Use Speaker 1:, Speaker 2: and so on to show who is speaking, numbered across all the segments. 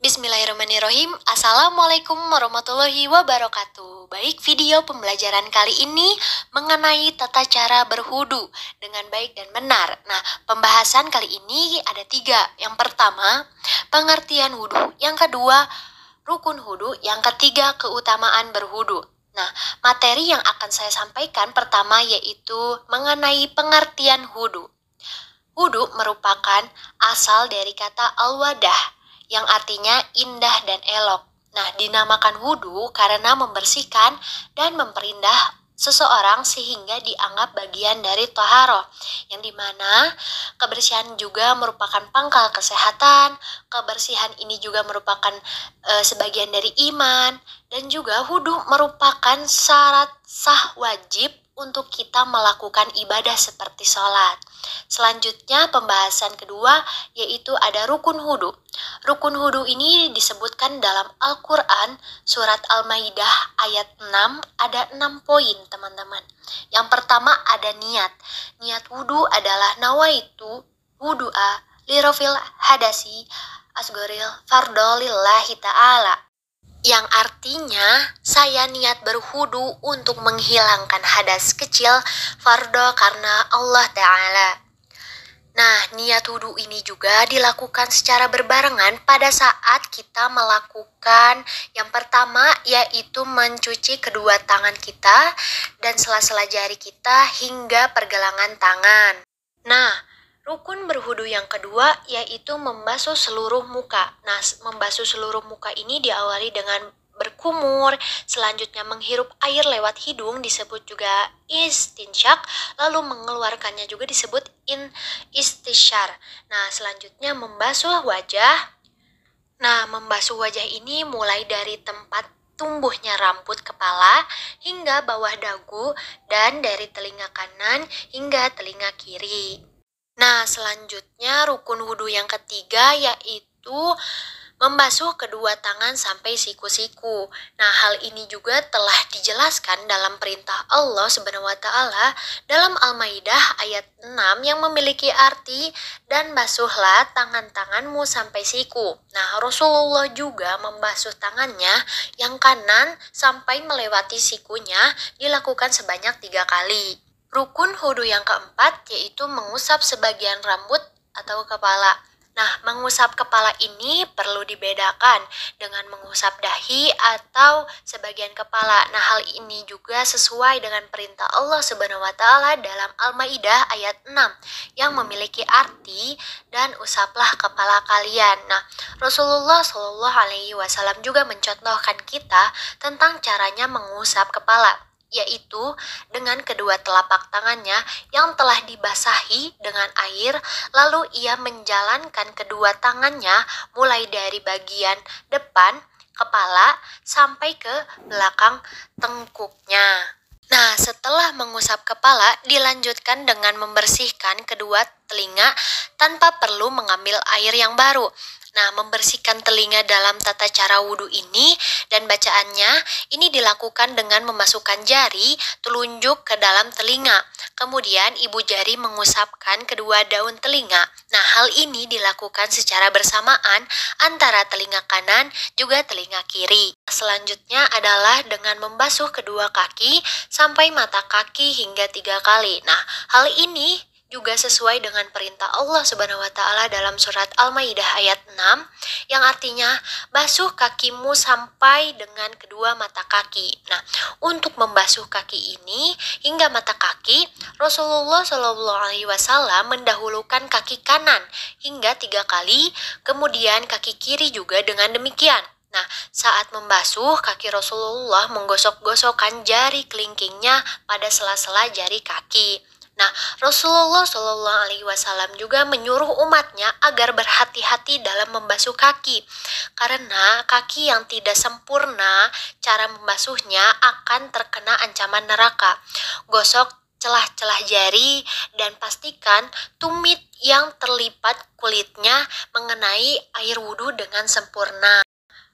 Speaker 1: Bismillahirrahmanirrahim. Assalamualaikum warahmatullahi wabarakatuh. Baik, video pembelajaran kali ini mengenai tata cara berwudu dengan baik dan benar. Nah, pembahasan kali ini ada 3. Yang pertama, pengertian wudu. Yang kedua, rukun wudu. Yang ketiga, keutamaan berwudu. Nah, materi yang akan saya sampaikan pertama yaitu mengenai pengertian wudu. Wudu merupakan asal dari kata al-wadah yang artinya indah dan elok. Nah, dinamakan wudu karena membersihkan dan memperindah seseorang sehingga dianggap bagian dari toharoh, yang dimana kebersihan juga merupakan pangkal kesehatan. Kebersihan ini juga merupakan sebagian dari iman, dan juga wudu merupakan syarat sah wajib untuk kita melakukan ibadah seperti sholat. Selanjutnya pembahasan kedua yaitu ada rukun wudu. Rukun wudu ini disebutkan dalam Al-Quran surat Al-Maidah ayat 6, ada 6 poin teman-teman. Yang pertama ada niat. Niat wudu adalah nawaitu wudu'a lirofil hadasi asgoril fardho lillahi ta'ala, yang artinya saya niat berwudu untuk menghilangkan hadas kecil fardho karena Allah Ta'ala. Nah, niat wudu ini juga dilakukan secara berbarengan pada saat kita melakukan yang pertama yaitu mencuci kedua tangan kita dan sela-sela jari kita hingga pergelangan tangan. Nah, rukun berwudu yang kedua yaitu membasuh seluruh muka. Nah, membasuh seluruh muka ini diawali dengan berkumur, selanjutnya menghirup air lewat hidung disebut juga istinsyak, lalu mengeluarkannya juga disebut istishar. Nah, selanjutnya membasuh wajah. Nah, membasuh wajah ini mulai dari tempat tumbuhnya rambut kepala hingga bawah dagu dan dari telinga kanan hingga telinga kiri. Nah, selanjutnya rukun wudu yang ketiga yaitu membasuh kedua tangan sampai siku-siku. Nah, hal ini juga telah dijelaskan dalam perintah Allah Subhanahu wa taala dalam Al-Maidah ayat 6 yang memiliki arti dan basuhlah tangan-tanganmu sampai siku. Nah, Rasulullah juga membasuh tangannya yang kanan sampai melewati sikunya dilakukan sebanyak 3 kali. Rukun wudu yang keempat yaitu mengusap sebagian rambut atau kepala. Nah, mengusap kepala ini perlu dibedakan dengan mengusap dahi atau sebagian kepala. Nah, hal ini juga sesuai dengan perintah Allah Subhanahu wa taala dalam Al-Maidah ayat 6 yang memiliki arti dan usaplah kepala kalian. Nah, Rasulullah Shallallahu alaihi wasallam juga mencontohkan kita tentang caranya mengusap kepala, yaitu dengan kedua telapak tangannya yang telah dibasahi dengan air, lalu ia menjalankan kedua tangannya mulai dari bagian depan kepala sampai ke belakang tengkuknya. Nah, setelah mengusap kepala, dilanjutkan dengan membersihkan kedua telinga tanpa perlu mengambil air yang baru. Nah, membersihkan telinga dalam tata cara wudhu ini dan bacaannya ini dilakukan dengan memasukkan jari telunjuk ke dalam telinga. Kemudian ibu jari mengusapkan kedua daun telinga. Nah, hal ini dilakukan secara bersamaan antara telinga kanan juga telinga kiri. Selanjutnya adalah dengan membasuh kedua kaki sampai mata kaki hingga 3 kali. Nah, hal ini juga sesuai dengan perintah Allah Subhanahu wa taala dalam surat Al-Maidah ayat 6 yang artinya basuh kakimu sampai dengan kedua mata kaki. Nah, untuk membasuh kaki ini hingga mata kaki, Rasulullah Shallallahu alaihi wasallam mendahulukan kaki kanan hingga 3 kali, kemudian kaki kiri juga dengan demikian. Nah, saat membasuh, kaki Rasulullah menggosok-gosokkan jari kelingkingnya pada sela-sela jari kaki. Nah, Rasulullah Shallallahu alaihi wasallam juga menyuruh umatnya agar berhati-hati dalam membasuh kaki, karena kaki yang tidak sempurna cara membasuhnya akan terkena ancaman neraka. Gosok celah-celah jari dan pastikan tumit yang terlipat kulitnya mengenai air wudhu dengan sempurna.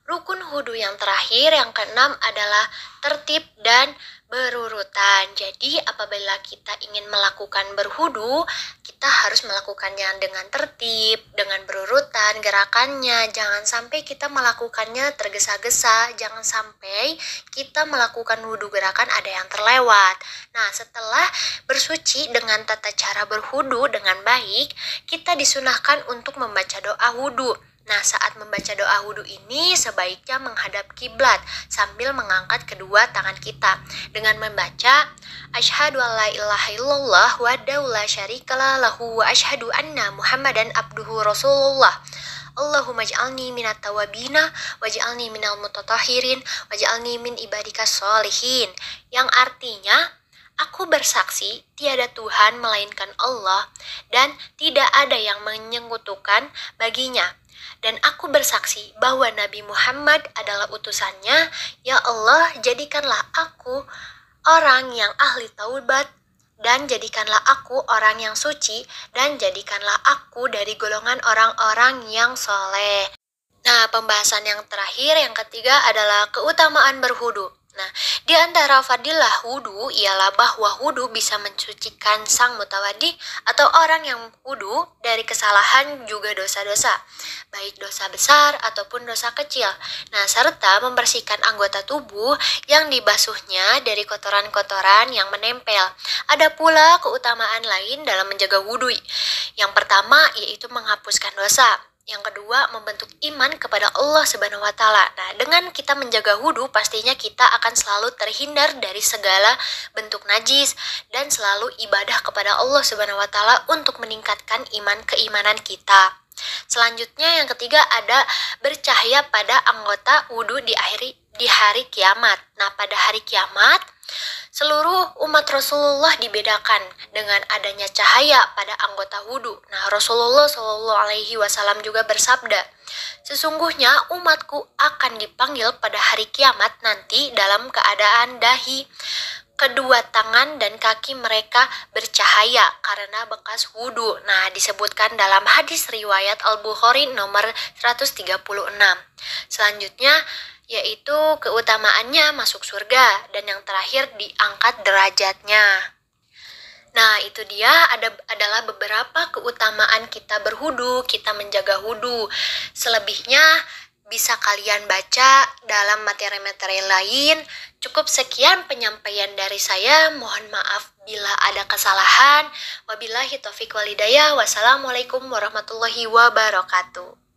Speaker 1: Rukun wudu yang terakhir yang keenam adalah tertib dan berurutan. Jadi apabila kita ingin melakukan berwudu, kita harus melakukannya dengan tertib, dengan berurutan gerakannya. Jangan sampai kita melakukannya tergesa-gesa, jangan sampai kita melakukan wudu gerakan ada yang terlewat. Nah, setelah bersuci dengan tata cara berwudu dengan baik, kita disunahkan untuk membaca doa wudu. Nah, saat membaca doa wudhu ini sebaiknya menghadap kiblat sambil mengangkat kedua tangan kita dengan membaca Asyhadu an la ilaha illallah wahdahu la syarikalah lahu wa asyhadu anna Muhammadan abduhu rasulullah. Allahumma ij'alni minat tawabina waj'alni minal mutatahhirin waj'alni min ibadikas sholihin. Yang artinya, aku bersaksi tiada Tuhan melainkan Allah dan tidak ada yang menyekutukan baginya. Dan aku bersaksi bahwa Nabi Muhammad adalah utusannya. Ya Allah, jadikanlah aku orang yang ahli taubat, dan jadikanlah aku orang yang suci, dan jadikanlah aku dari golongan orang-orang yang soleh. Nah, pembahasan yang terakhir, yang ketiga adalah keutamaan berwudu. Nah, di antara fadilah wudu ialah bahwa wudu bisa mensucikan sang mutawadi atau orang yang wudu dari kesalahan juga dosa-dosa, baik dosa besar ataupun dosa kecil. Nah, serta membersihkan anggota tubuh yang dibasuhnya dari kotoran-kotoran yang menempel. Ada pula keutamaan lain dalam menjaga wudu. Yang pertama yaitu menghapuskan dosa. Yang kedua, membentuk iman kepada Allah Subhanahu wa Ta'ala. Nah, dengan kita menjaga wudu, pastinya kita akan selalu terhindar dari segala bentuk najis dan selalu ibadah kepada Allah Subhanahu wa Ta'ala untuk meningkatkan keimanan kita. Selanjutnya, yang ketiga ada bercahaya pada anggota wudu di hari kiamat. Nah, pada hari kiamat, seluruh umat Rasulullah dibedakan dengan adanya cahaya pada anggota wudu. Nah, Rasulullah Shallallahu Alaihi Wasallam juga bersabda, sesungguhnya umatku akan dipanggil pada hari kiamat nanti dalam keadaan dahi, kedua tangan dan kaki mereka bercahaya karena bekas wudu. Nah, disebutkan dalam hadis riwayat Al-Bukhari nomor 136. Selanjutnya, yaitu keutamaannya masuk surga, dan yang terakhir diangkat derajatnya. Nah, itu dia adalah beberapa keutamaan kita berwudu, kita menjaga wudu. Selebihnya bisa kalian baca dalam materi-materi lain. Cukup sekian penyampaian dari saya. Mohon maaf bila ada kesalahan. Wabillahi taufiq wal hidayah. Wassalamualaikum warahmatullahi wabarakatuh.